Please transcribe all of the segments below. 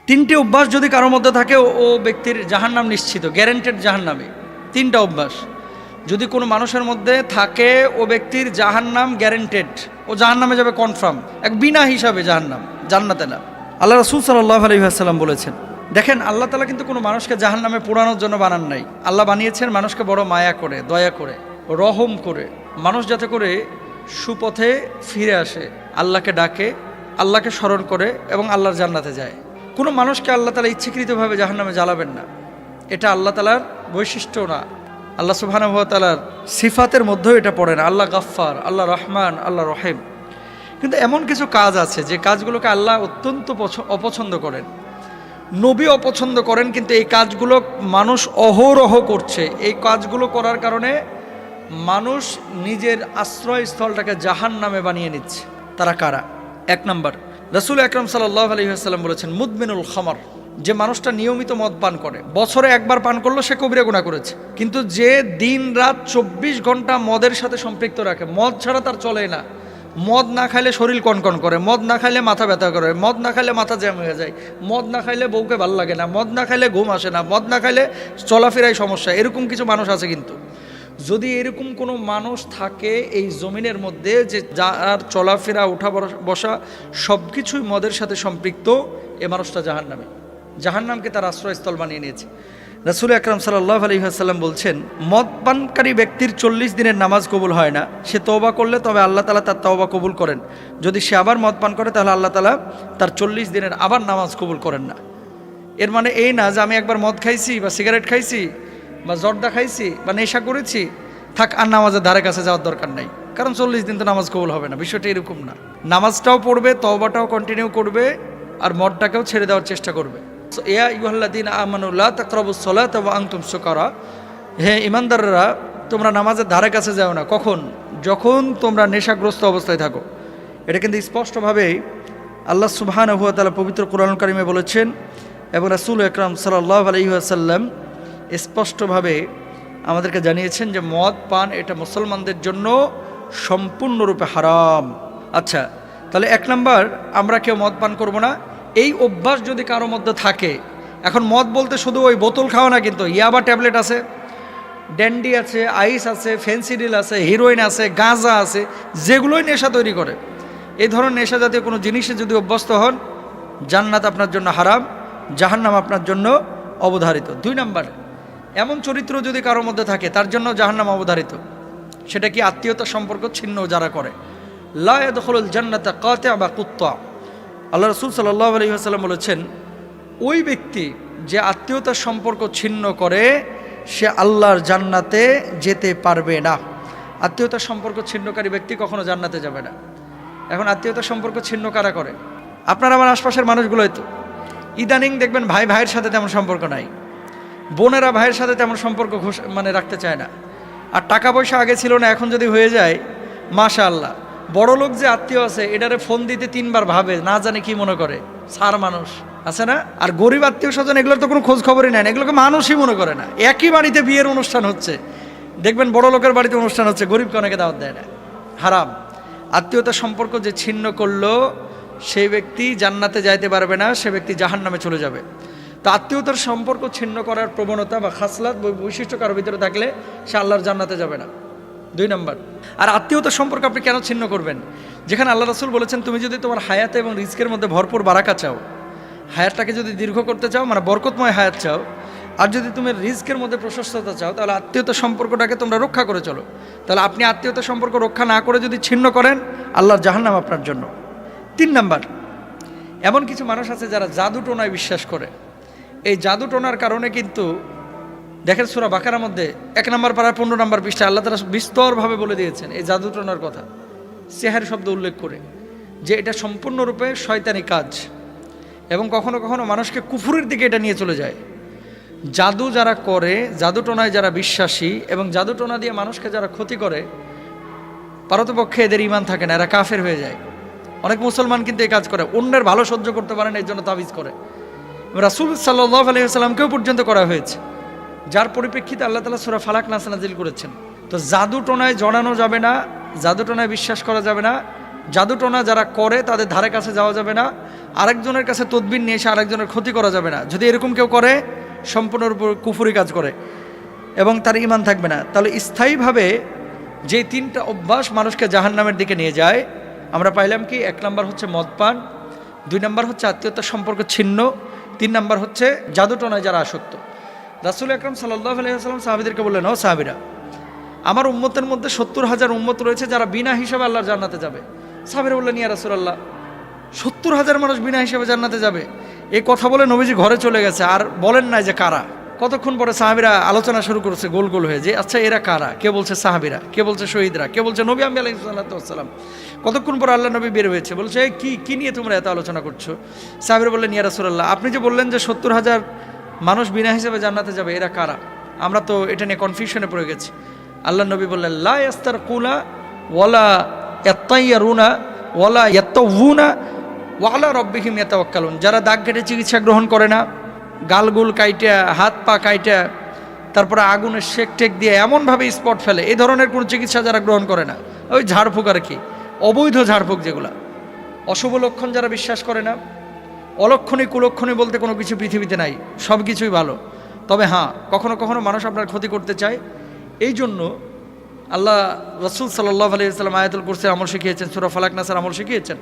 তিনটি অভ্যাস যদি কারোর মধ্যে থাকে ও ব্যক্তির জাহান্নাম নিশ্চিত, গ্যারান্টেড জাহান্নামে। তিনটা অভ্যাস যদি কোনো মানুষের মধ্যে থাকে ও ব্যক্তির জাহান্নাম গ্যারান্টেড, ও জাহান্নামে যাবে কনফার্ম, এক বিনা হিসাবে জাহান্নাম, জান্নাতে না। আল্লাহ রাসূল সাল্লাল্লাহু আলাইহি ওয়াসাল্লাম বলেছেন, দেখেন আল্লাহ তাআলা কিন্তু কোনো মানুষকে জাহান্নামে পোড়ানোর জন্য বানান নাই। আল্লাহ বানিয়েছেন মানুষকে বড় মায়া করে, দয়া করে, রহম করে, মানুষ যাতে করে সুপথে ফিরে আসে, আল্লাহকে ডাকে, আল্লাহকে স্মরণ করে এবং আল্লাহর জান্নাতে যায়। কোনো মানুষকে আল্লাহ তাআলা ইচ্ছাকৃতভাবে জাহান্নামে জ্বালাবেন না, এটা আল্লাহ তাআলার বৈশিষ্ট্য না। আল্লাহ সুবহানাহু ওয়া তাআলার সিফাতের মধ্যেও এটা পড়ে না। আল্লাহ গাফফার, আল্লাহ রহমান, আল্লাহ রহিম। কিন্তু এমন কিছু কাজ আছে যে কাজগুলোকে আল্লাহ অত্যন্ত অপছন্দ করেন, নবী অপছন্দ করেন, কিন্তু এই কাজগুলো মানুষ অহরহ করছে। এই কাজগুলো করার কারণে মানুষ নিজের আশ্রয়স্থলটাকে জাহান্নামে বানিয়ে নিচ্ছে। তারা কারা? এক নাম্বার, রাসূল আকরাম সাল্লাল্লাহু আলাইহি ওয়াসাল্লাম বলেছেন, মুদমিনুল খামার, যে মানুষটা নিয়মিত মদ পান করে, বছরে একবার পান করলো সে কবিরা গুনাহ করেছে। কিন্তু যে দিন রাত 24 ঘন্টা মদের সাথে সম্পৃক্ত রাখে, মদ ছাড়া তার চলে না, মদ না খাইলে শরীর কনকন করে, মদ না খাইলে মাথা ব্যথা করে, মদ না খাইলে মাথা জ্যাম হয়ে যায়, মদ না খাইলে বউকে ভালো লাগে না, মদ না খাইলে ঘুম আসে না, মদ না খাইলে চলাফেরায় সমস্যা, এরকম কিছু মানুষ আছে। কিন্তু যদি এরকম কোনো মানুষ থাকে এই জমিনের মধ্যে যে যার চলাফেরা ওঠা বসা সব কিছুই মদের সাথে সম্পৃক্ত, এ মানুষটা জাহান্নামী, জাহান্নামকে তার আশ্রয়স্থল বানিয়ে নিয়েছে। রাসূল আকরাম সাল্লাল্লাহু আলাইহি ওয়াসাল্লাম বলছেন, মদ পানকারী ব্যক্তির 40 দিনের নামাজ কবুল হয় না। সে তওবা করলে তবে আল্লাহ তাআলা তার তওবা কবুল করেন। যদি সে আবার মদ পান করে তাহলে আল্লাহ তাআলা তার 40 দিনের আবার নামাজ কবুল করেন না। এর মানে এই না যে আমি একবার মদ খাইছি বা সিগারেট খাইছি বা জর্দা খাইছি বা নেশা করেছি, থাক আর নামাজের ধারে কাছে যাওয়ার দরকার নাই, কারণ 40 দিন তো নামাজ কবুল হবে না। বিষয়টা এরকম না। নামাজটাও পড়বে, তওবাটাও কন্টিনিউ করবে, আর মদটাকেও ছেড়ে দেওয়ার চেষ্টা করবে। ইয়া আইয়ুহাল্লাযীনা আমানু লা তাকরাবুস সালাতা ওয়া আনতুম সুকারা, হে ঈমানদাররা তোমরা নামাজের ধারে কাছে যাও না। কখন? যখন তোমরা নেশাগ্রস্ত অবস্থায় থাকো। এটা কিন্তু স্পষ্টভাবে আল্লাহ সুবহানাহু ওয়া তাআলা পবিত্র কোরআনুল কারীমে বলেছেন এবং রাসূল আকরাম সাল্লাল্লাহু আলাইহি ওয়াসাল্লাম স্পষ্টভাবে আমাদেরকে জানিয়েছেন যে মদ পান এটা মুসলমানদের জন্য সম্পূর্ণরূপে হারাম। আচ্ছা, তাহলে এক নাম্বার, আমরা কেউ মদ পান করব না। এই অভ্যাস যদি কারোর মধ্যে থাকে, এখন মদ বলতে শুধু ওই বোতল খাওয়া না, কিন্তু ইয়াবা ট্যাবলেট আছে, ড্যান্ডি আছে, আইস আছে, ফেন্সিডিল আছে, হিরোইন আছে, গাঁজা আছে, যেগুলোই নেশা তৈরি করে। এই ধরনের নেশা জাতীয় কোনো জিনিসে যদি অভ্যস্ত হন, জান্নাত আপনার জন্য হারাম, জাহান্নাম আপনার জন্য অবধারিত। 2 নাম্বার, এমন চরিত্র যদি কারোর মধ্যে থাকে তার জন্য জাহান্নাম অবধারিত। সেটা কি? আত্মীয়তা সম্পর্ক ছিন্ন যারা করে। লা ইয়াদখুলুল জান্নাতা কাতিআ বা কুত্তা। আল্লাহ রাসূল সাল্লাল্লাহু আলাইহি ওয়াসাল্লাম বলেছেন, ওই ব্যক্তি যে আত্মীয়তার সম্পর্ক ছিন্ন করে সে আল্লাহর জান্নাতে যেতে পারবে না। আত্মীয়তার সম্পর্ক ছিন্নকারী ব্যক্তি কখনো জান্নাতে যাবে না। এখন আত্মীয়তার সম্পর্ক ছিন্ন কারা করে? আপনার আমার আশপাশের মানুষগুলোই তো। ইদানিং দেখবেন ভাই ভাইয়ের সাথে তেমন সম্পর্ক নাই, বোনেরা ভাইয়ের সাথে তেমন সম্পর্ক রাখতে চায় না। আর টাকা পয়সা আগে ছিল না, এখন যদি হয়ে যায় মাশাআল্লাহ। বড় লোক যে আত্মীয় আছে এটারে ফোন দিতে 3 বার ভাবে, না জানে কি মনে করে, সার মানুষ আছে না। আর গরিব আত্মীয় স্বজন এগুলোর তো কোনো খোঁজ খবরই নেয় না, এগুলোকে মানুষই মনে করে না। একই বাড়িতে বিয়ের অনুষ্ঠান হচ্ছে, দেখবেন বড় লোকের বাড়িতে অনুষ্ঠান হচ্ছে, গরিবকে অনেকে দাওয়াত দেয় না। হারাম। আত্মীয়তার সম্পর্ক যে ছিন্ন করলো সেই ব্যক্তি জান্নাতে যাইতে পারবে না, সে ব্যক্তি জাহান্নামে চলে যাবে। তো আত্মীয়তার সম্পর্ক ছিন্ন করার প্রবণতা বা খাসলাত বৈশিষ্ট্য কারোর ভিতরে থাকলে সে আল্লাহর জান্নাতে যাবে না। 2 নাম্বার, আর আত্মীয়তার সম্পর্ক আপনি কেন ছিন্ন করবেন? যেখানে আল্লাহ রাসূল বলেছেন, তুমি যদি তোমার হায়াতে এবং রিজকের মধ্যে ভরপুর বারাকা চাও, হায়াতটাকে যদি দীর্ঘ করতে চাও, মানে বরকতময় হায়াত চাও, আর যদি তুমি রিজকের মধ্যে প্রশস্ততা চাও, তাহলে আত্মীয়তার সম্পর্কটাকে তোমরা রক্ষা করে চলো। তাহলে আপনি আত্মীয়তার সম্পর্ক রক্ষা না করে যদি ছিন্ন করেন, আল্লাহর জাহান্নাম আপনার জন্য। 3 নাম্বার, এমন কিছু মানুষ আছে যারা জাদু টোনায় বিশ্বাস করে। এই জাদু টোনার কারণে কিন্তু দেখেন সূরা বাকারার মধ্যে 1 নম্বর পারার 15 নম্বর পৃষ্ঠায় আল্লাহ তাআলা বিস্তরভাবে বলে দিয়েছেন এই জাদু টোনার কথা, সিহর শব্দ উল্লেখ করে, যে এটা সম্পূর্ণরূপে শয়তানি কাজ এবং কখনো কখনো মানুষকে কুফুরের দিকে এটা নিয়ে চলে যায়। জাদু যারা করে, জাদু টোনায় যারা বিশ্বাসী এবং জাদু টোনা দিয়ে মানুষকে যারা ক্ষতি করে, পারতপক্ষে এদের ঈমান থাকে না, এরা কাফের হয়ে যায়। অনেক মুসলমান কিন্তু এই কাজ করে, অন্যের ভালো সহ্য করতে পারে না, এর জন্য তাবিজ করে। রাসূল সাল্লাল্লাহু আলাইহি ওয়াসাল্লামকেও পর্যন্ত করা হয়েছে, যার পরিপ্রেক্ষিতে আল্লাহ তাআলা সূরা ফালাক নাস নাজিল করেছেন। তো জাদু টোনায় জড়ানো যাবে না, জাদু টোনায় বিশ্বাস করা যাবে না, জাদু টোনা যারা করে তাদের ধারে কাছে যাওয়া যাবে না। আরেকজনের কাছে তদবির নিয়ে এসে আরেকজনের ক্ষতি করা যাবে না। যদি এরকম কেউ করে সম্পূর্ণরূপে কুফরি কাজ করে এবং তার ঈমান থাকবে না। তাহলে স্থায়ীভাবে যে তিনটা অভ্যাস মানুষকে জাহান্নামের দিকে নিয়ে যায়, আমরা পাইলাম কি? 1 নম্বর হচ্ছে মদপান, 2 নম্বর হচ্ছে আত্মীয়তার সম্পর্ক ছিন্ন, 3 নম্বর হচ্ছে জাদুটনায় যারা আসক্ত। রাসূল আকরাম সাল্লাল্লাহু আলাইহি ওয়াসাল্লাম সাহাবীদেরকে বললেন, ও সাহাবীরা, আমার উম্মতের মধ্যে 70,000 উম্মত রয়েছে যারা বিনা হিসাবে আল্লাহর জান্নাতে যাবে। সাহাবীরা বললেন, ইয়া রাসূলুল্লাহ, 70,000 মানুষ বিনা হিসাবে জান্নাতে যাবে? এই কথা বলে নবীজি ঘরে চলে গেছে, আর বলেন নাই যে কারা। কতক্ষণ পরে সাহাবীরা আলোচনা শুরু করেছে গোল গোল হয়ে, যে আচ্ছা এরা কারা? কে বলছে সাহাবীরা, কে বলছে শহীদরা, কে বলছে নবী আমি আলাইহিস সালাম। কতক্ষণ পর আল্লাহ নবী বের হয়েছে, বলছে কি নিয়ে তোমরা এত আলোচনা করছো? সাহাবীরা বললেন, ইয়া রাসূলুল্লাহ, আপনি যে বললেন যে 70,000 মানুষ বিনা হিসাবে জান্নাতে যাবে, এরা কারা? আমরা তো এটা নিয়ে কনফিউশনে পড়ে গেছি। আল্লাহ নবী বললেন, লা ইয়াস্তারকুনা ওয়ালা ইয়াত্তাইয়ারুনা ওয়ালা ইয়াত্তাউনা ওয়ালা রব্বিহিম ইয়াতাওয়াক্কালুন। যারা দাগ কেটে চিকিৎসা গ্রহণ করে না, গালগুল কাইটা, হাত পা কাইটা, তারপরে আগুনের শেক টেক দিয়ে এমনভাবে স্পট ফেলে, এই ধরনের কোনো চিকিৎসা যারা গ্রহণ করে না, ওই ঝাড়ফুঁক আর কি, অবৈধ ঝাড়ফুঁক যেগুলা, অশুভ লক্ষণ যারা বিশ্বাস করে না, অলক্ষণী কুলক্ষণী বলতে কোনো কিছু পৃথিবীতে নাই, সব কিছুই ভালো। তবে হ্যাঁ, কখনো কখনো মানুষ আপনার ক্ষতি করতে চায়। এই জন্য আল্লাহ রাসূল সাল্লাল্লাহু আলাইহি ওয়াসাল্লাম আয়াতুল কুরসির আমল শিখিয়েছেন, সূরা ফালাক নাসের আমল শিখিয়েছেন।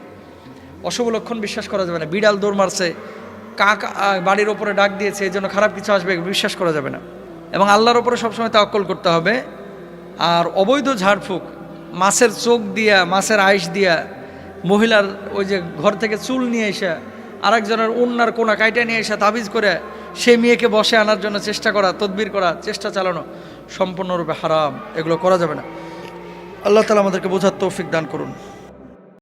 অশুভ লক্ষণ বিশ্বাস করা যাবে না। বিড়াল দৌড় মারছে, কাক বাড়ির ওপরে ডাক দিয়েছে, এই জন্য খারাপ কিছু আসবে, বিশ্বাস করা যাবে না। এবং আল্লাহর ওপরে সবসময় তাওয়াক্কুল করতে হবে। আর অবৈধ ঝাড়ফুঁক, মাছের চোখ দিয়া, মাছের আইস দিয়া, মহিলার ওই যে ঘর থেকে চুল নিয়ে এসে আরেকজনের ওন্নার কোনা কাইটা নিয়ে এসে তাবিজ করে সেই মেয়েকে বসে আনার জন্য চেষ্টা করা, তদবির করা, চেষ্টা চালানো সম্পূর্ণরূপে হারাম। এগুলো করা যাবে না। আল্লাহ তাআলা আমাদেরকে বোঝার তৌফিক দান করুন।